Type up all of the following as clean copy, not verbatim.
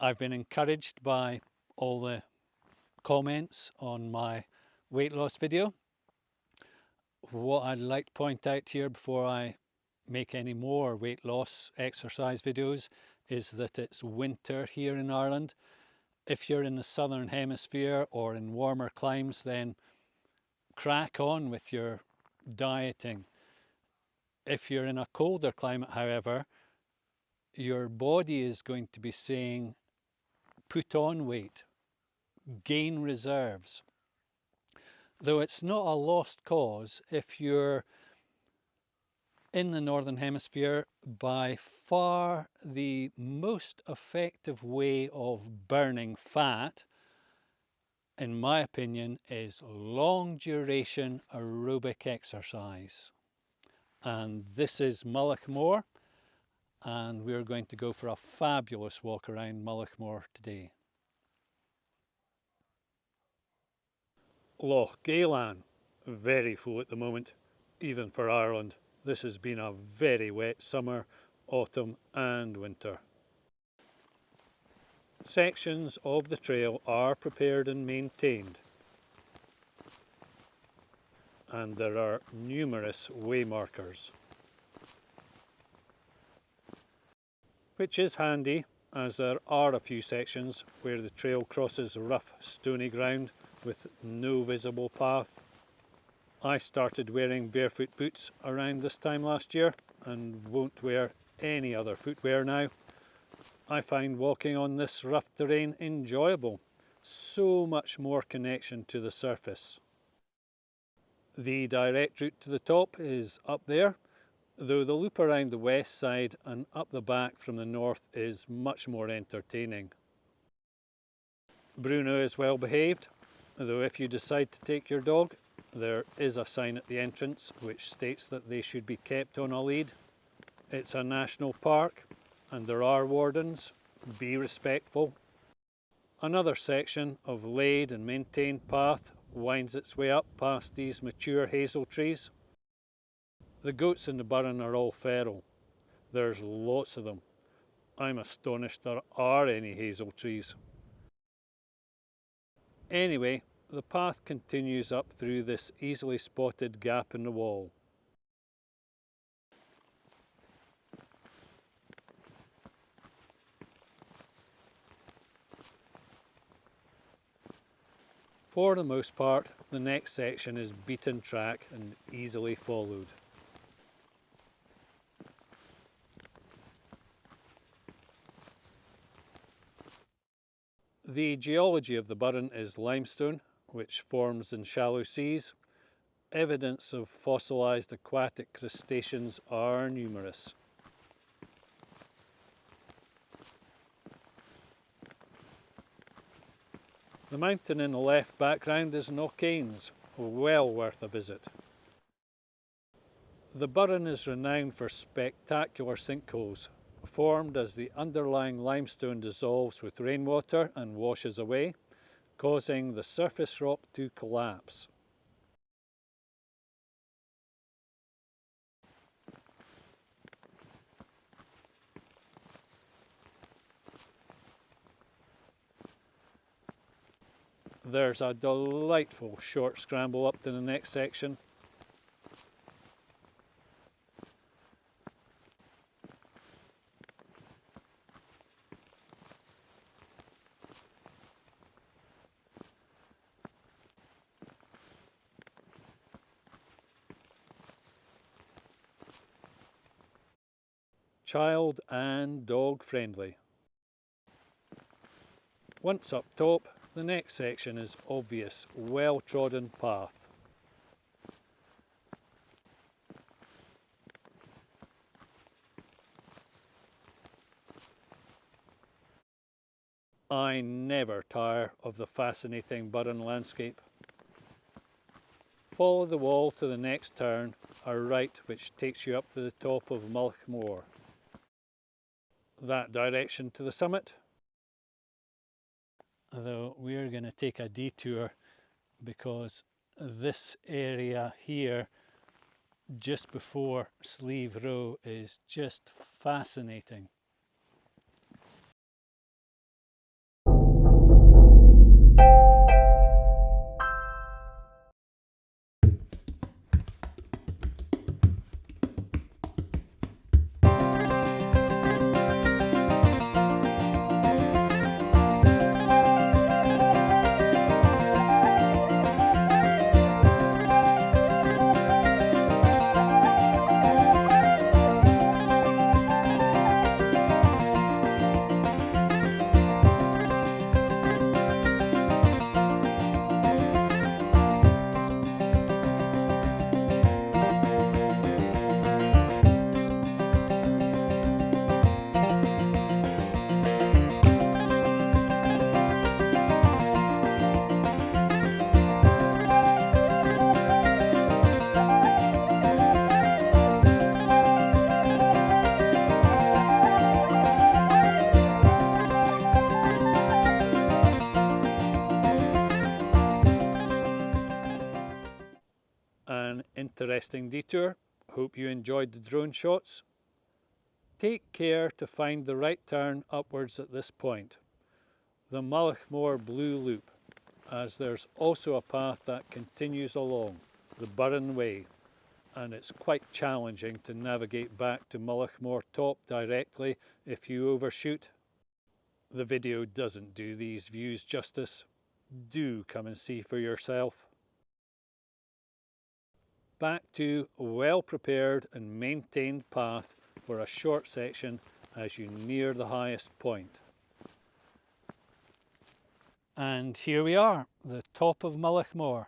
I've been encouraged by all the comments on my weight loss video. What I'd like to point out here before I make any more weight loss exercise videos is that it's winter here in Ireland. If you're in the southern hemisphere or in warmer climes, then crack on with your dieting. If you're in a colder climate, however, your body is going to be saying put on weight, gain reserves. Though it's not a lost cause, if you're in the northern hemisphere, by far the most effective way of burning fat, in my opinion, is long duration aerobic exercise. And this is Mullaghmore, and we're going to go for a fabulous walk around Mullaghmore today. Loch Geylan, very full at the moment, even for Ireland. This has been a very wet summer, autumn and winter. Sections of the trail are prepared and maintained, and there are numerous waymarkers, which is handy as there are a few sections where the trail crosses rough stony ground with no visible path. I started wearing barefoot boots around this time last year and won't wear any other footwear now. I find walking on this rough terrain enjoyable, so much more connection to the surface. The direct route to the top is up there, though the loop around the west side and up the back from the north is much more entertaining. Bruno is well behaved, though if you decide to take your dog, there is a sign at the entrance which states that they should be kept on a lead. It's a national park and there are wardens. Be respectful. Another section of laid and maintained path winds its way up past these mature hazel trees. The goats in the burren are all feral. There's lots of them. I'm astonished there are any hazel trees. Anyway, the path continues up through this easily spotted gap in the wall. For the most part, the next section is beaten track and easily followed. The geology of the burren is limestone, which forms in shallow seas. Evidence of fossilised aquatic crustaceans are numerous. The mountain in the left background is Knockhanes, well worth a visit. The burren is renowned for spectacular sinkholes, formed as the underlying limestone dissolves with rainwater and washes away, causing the surface rock to collapse. There's a delightful short scramble up to the next section. Child and dog friendly. Once up top, the next section is obvious, well-trodden path. I never tire of the fascinating burren landscape. Follow the wall to the next turn, a right which takes you up to the top of Mullaghmore. That direction to the summit. Although we're going to take a detour because this area here just before Sleeve Row is just fascinating. Interesting detour. Hope you enjoyed the drone shots. Take care to find the right turn upwards at this point, the Mullaghmore Blue Loop, as there's also a path that continues along the Burren Way, and it's quite challenging to navigate back to Mullaghmore Top directly if you overshoot. The video doesn't do these views justice. Do come and see for yourself. Back to a well prepared and maintained path for a short section as you near the highest point. And here we are, the top of Mullaghmore.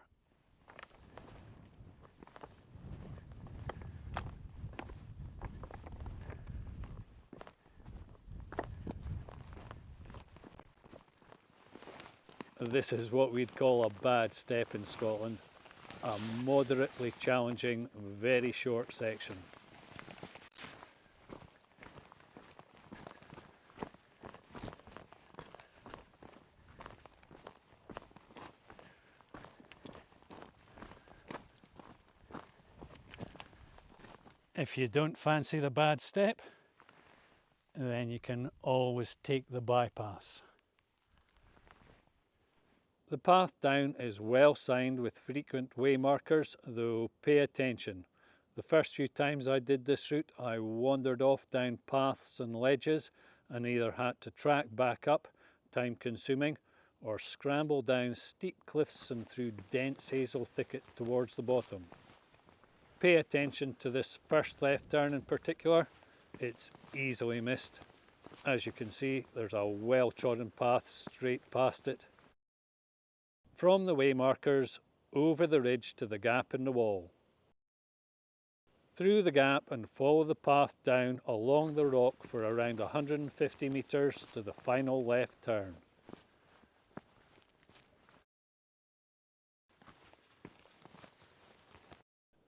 This is what we'd call a bad step in Scotland. A moderately challenging, very short section. If you don't fancy the bad step, then you can always take the bypass. The path down is well signed with frequent way markers, though pay attention. The first few times I did this route, I wandered off down paths and ledges and either had to track back up, time consuming, or scramble down steep cliffs and through dense hazel thicket towards the bottom. Pay attention to this first left turn in particular. It's easily missed. As you can see, there's a well-trodden path straight past it. From the way markers, over the ridge to the gap in the wall. Through the gap and follow the path down along the rock for around 150 metres to the final left turn.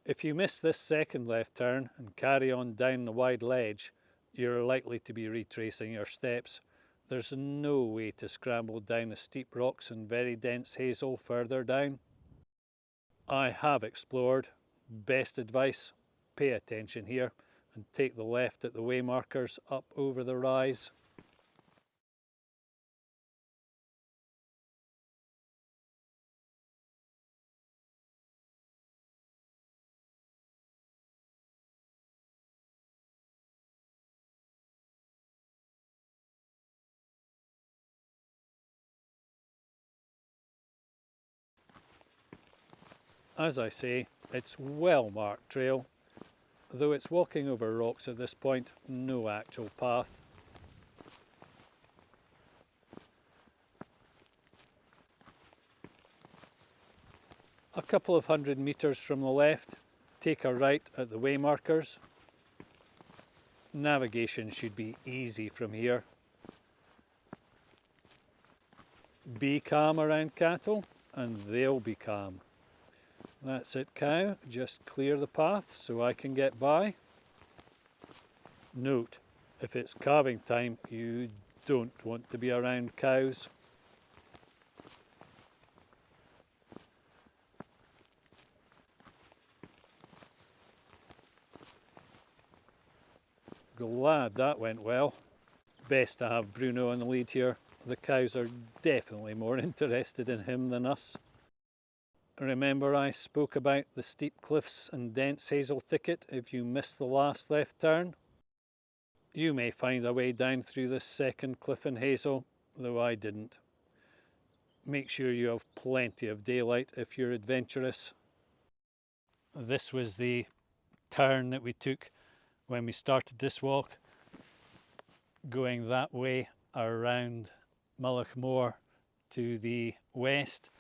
If you miss this second left turn and carry on down the wide ledge, you're likely to be retracing your steps. There's no way to scramble down the steep rocks and very dense hazel further down. I have explored. Best advice, pay attention here and take the left at the way markers up over the rise. As I say, it's well marked trail, though it's walking over rocks at this point, no actual path. A couple of 100 metres from the left, take a right at the way markers. Navigation should be easy from here. Be calm around cattle and they'll be calm. That's it, cow, just clear the path so I can get by. Note, if it's calving time, you don't want to be around cows. Glad that went well. Best to have Bruno on the lead here. The cows are definitely more interested in him than us. Remember I spoke about the steep cliffs and dense hazel thicket if you missed the last left turn? You may find a way down through this second cliff and hazel, though I didn't. Make sure you have plenty of daylight if you're adventurous. This was the turn that we took when we started this walk, going that way around Mullaghmore to the west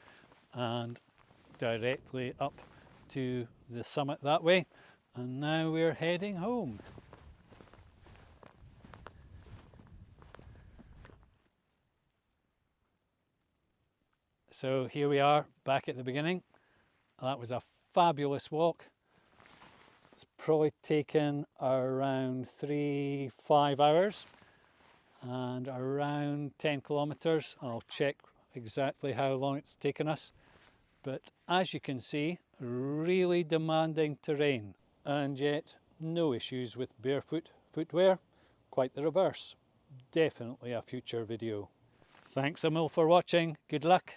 and directly up to the summit that way, and now we're heading home. So here we are back at the beginning. That was a fabulous walk. It's probably taken around 3-5 hours and around 10 kilometres. I'll check exactly how long it's taken us. But as you can see, really demanding terrain, and yet no issues with barefoot footwear, quite the reverse. Definitely a future video. Thanks a mil for watching, good luck.